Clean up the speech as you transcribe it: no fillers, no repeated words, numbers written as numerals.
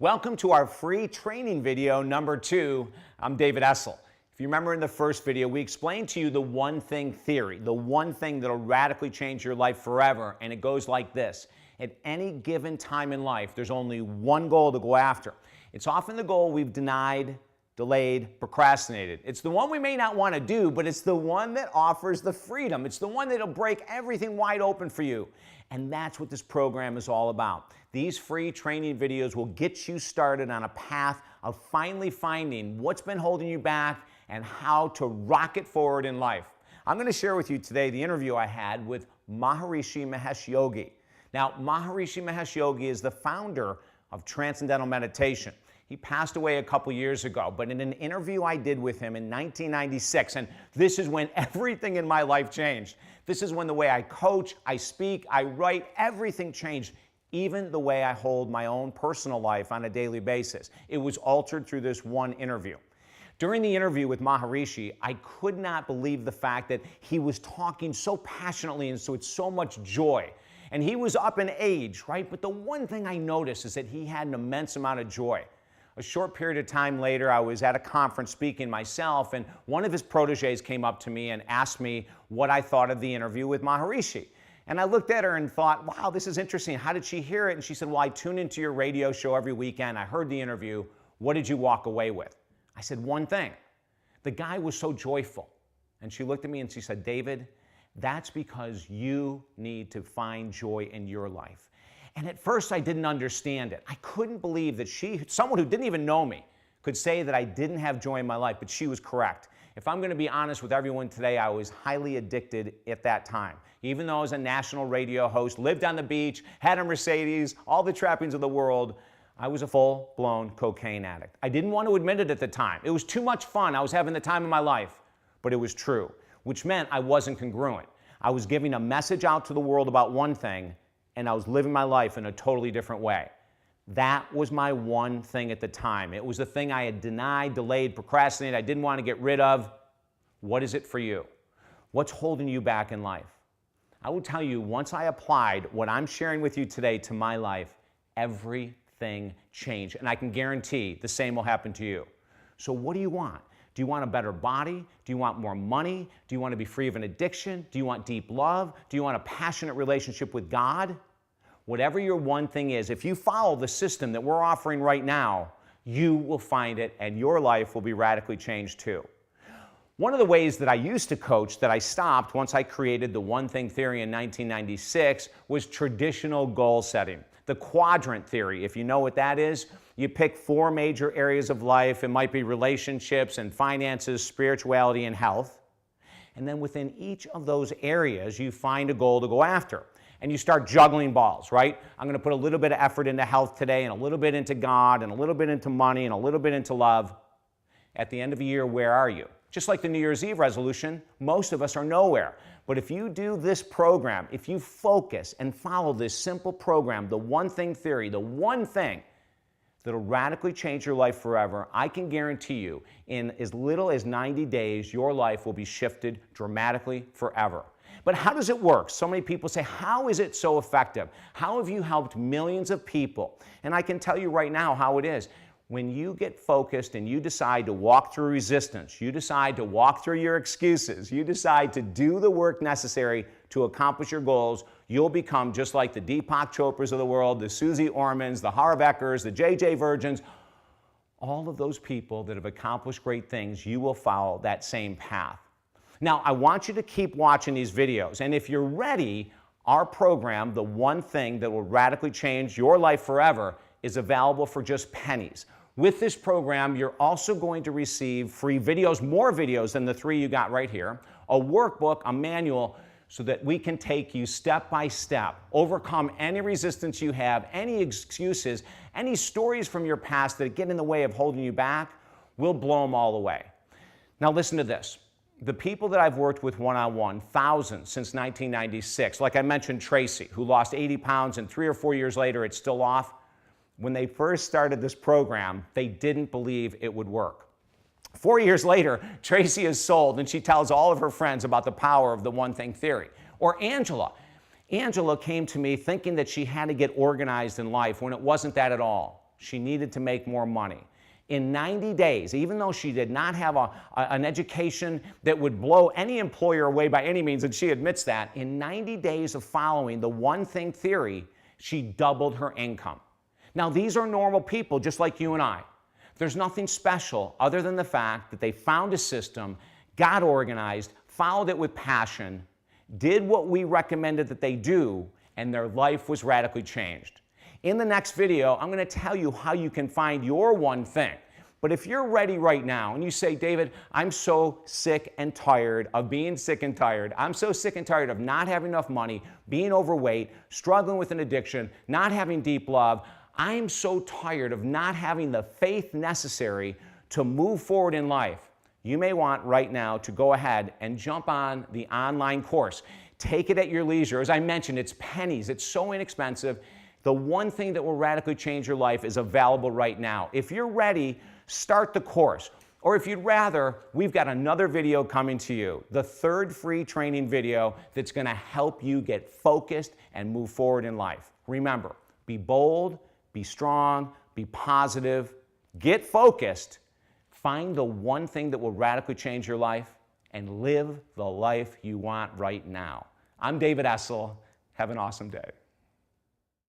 Welcome to our free training video number 2. I'm David Essel. If you remember in the first video, we explained to you the one thing theory, the one thing that'll radically change your life forever, and it goes like this. At any given time in life, there's only one goal to go after. It's often the goal we've denied, delayed, procrastinated. It's the one we may not want to do, but it's the one that offers the freedom. It's the one that'll break everything wide open for you. And that's what this program is all about. These free training videos will get you started on a path of finally finding what's been holding you back and how to rocket forward in life. I'm going to share with you today the interview I had with Maharishi Mahesh Yogi. Now, Maharishi Mahesh Yogi is the founder of Transcendental Meditation. He passed away a couple years ago, but in an interview I did with him in 1996, and this is when everything in my life changed. This is when the way I coach, I speak, I write, everything changed, even the way I hold my own personal life on a daily basis. It was altered through this one interview. During the interview with Maharishi, I could not believe the fact that he was talking so passionately and with so much joy. And he was up in age, right? But the one thing I noticed is that he had an immense amount of joy. A short period of time later, I was at a conference speaking myself, and one of his proteges came up to me and asked me what I thought of the interview with Maharishi. And I looked at her and thought, wow, this is interesting. How did she hear it? And she said, well, I tune into your radio show every weekend. I heard the interview. What did you walk away with? I said, one thing. The guy was so joyful. And she looked at me and she said, David, that's because you need to find joy in your life. And at first I didn't understand it. I couldn't believe that someone who didn't even know me, could say that I didn't have joy in my life, but she was correct. If I'm going to be honest with everyone today, I was highly addicted at that time. Even though I was a national radio host, lived on the beach, had a Mercedes, all the trappings of the world, I was a full-blown cocaine addict. I didn't want to admit it at the time. It was too much fun. I was having the time of my life, but it was true, which meant I wasn't congruent. I was giving a message out to the world about one thing, and I was living my life in a totally different way. That was my one thing at the time. It was the thing I had denied, delayed, procrastinated, I didn't want to get rid of. What is it for you? What's holding you back in life? I will tell you, once I applied what I'm sharing with you today to my life, everything changed. And I can guarantee the same will happen to you. So what do you want? Do you want a better body? Do you want more money? Do you want to be free of an addiction? Do you want deep love? Do you want a passionate relationship with God? Whatever your one thing is, if you follow the system that we're offering right now, you will find it and your life will be radically changed too. One of the ways that I used to coach that I stopped once I created the one thing theory in 1996 was traditional goal setting. The quadrant theory, if you know what that is, you pick 4 major areas of life. It might be relationships and finances, spirituality, and health. And then within each of those areas, you find a goal to go after. And you start juggling balls, right? I'm going to put a little bit of effort into health today, and a little bit into God, and a little bit into money, and a little bit into love. At the end of the year, where are you? Just like the New Year's Eve resolution, most of us are nowhere. But if you do this program, if you focus and follow this simple program, the one thing theory, the one thing that'll radically change your life forever, I can guarantee you, in as little as 90 days, your life will be shifted dramatically forever. But how does it work? So many people say, how is it so effective? How have you helped millions of people? And I can tell you right now how it is. When you get focused and you decide to walk through resistance, you decide to walk through your excuses, you decide to do the work necessary to accomplish your goals, you'll become just like the Deepak Chopras of the world, the Susie Ormans, the Harv Ekers, the J.J. Virgins, all of those people that have accomplished great things. You will follow that same path. Now, I want you to keep watching these videos, and if you're ready, our program, The One Thing That Will Radically Change Your Life Forever, is available for just pennies. With this program, you're also going to receive free videos, more videos than the 3 you got right here, a workbook, a manual, so that we can take you step by step, overcome any resistance you have, any excuses, any stories from your past that get in the way of holding you back. We'll blow them all away. Now listen to this. The people that I've worked with one-on-one, thousands since 1996, like I mentioned Tracy, who lost 80 pounds and 3 or 4 years later it's still off. When they first started this program, they didn't believe it would work. 4 years later, Tracy is sold and she tells all of her friends about the power of the one thing theory. Or Angela. Angela came to me thinking that she had to get organized in life when it wasn't that at all. She needed to make more money. In 90 days, even though she did not have an education that would blow any employer away by any means, and she admits that, in 90 days of following the one thing theory, she doubled her income. Now, these are normal people just like you and I. There's nothing special other than the fact that they found a system, got organized, followed it with passion, did what we recommended that they do, and their life was radically changed. In the next video, I'm going to tell you how you can find your one thing. But if you're ready right now and you say, David, I'm so sick and tired of being sick and tired. I'm so sick and tired of not having enough money, being overweight, struggling with an addiction, not having deep love. I'm so tired of not having the faith necessary to move forward in life. You may want right now to go ahead and jump on the online course. Take it at your leisure. As I mentioned, it's pennies. It's so inexpensive. The one thing that will radically change your life is available right now. If you're ready, start the course. Or if you'd rather, we've got another video coming to you, the third free training video that's going to help you get focused and move forward in life. Remember, be bold, be strong, be positive, get focused, find the one thing that will radically change your life, and live the life you want right now. I'm David Essel. Have an awesome day.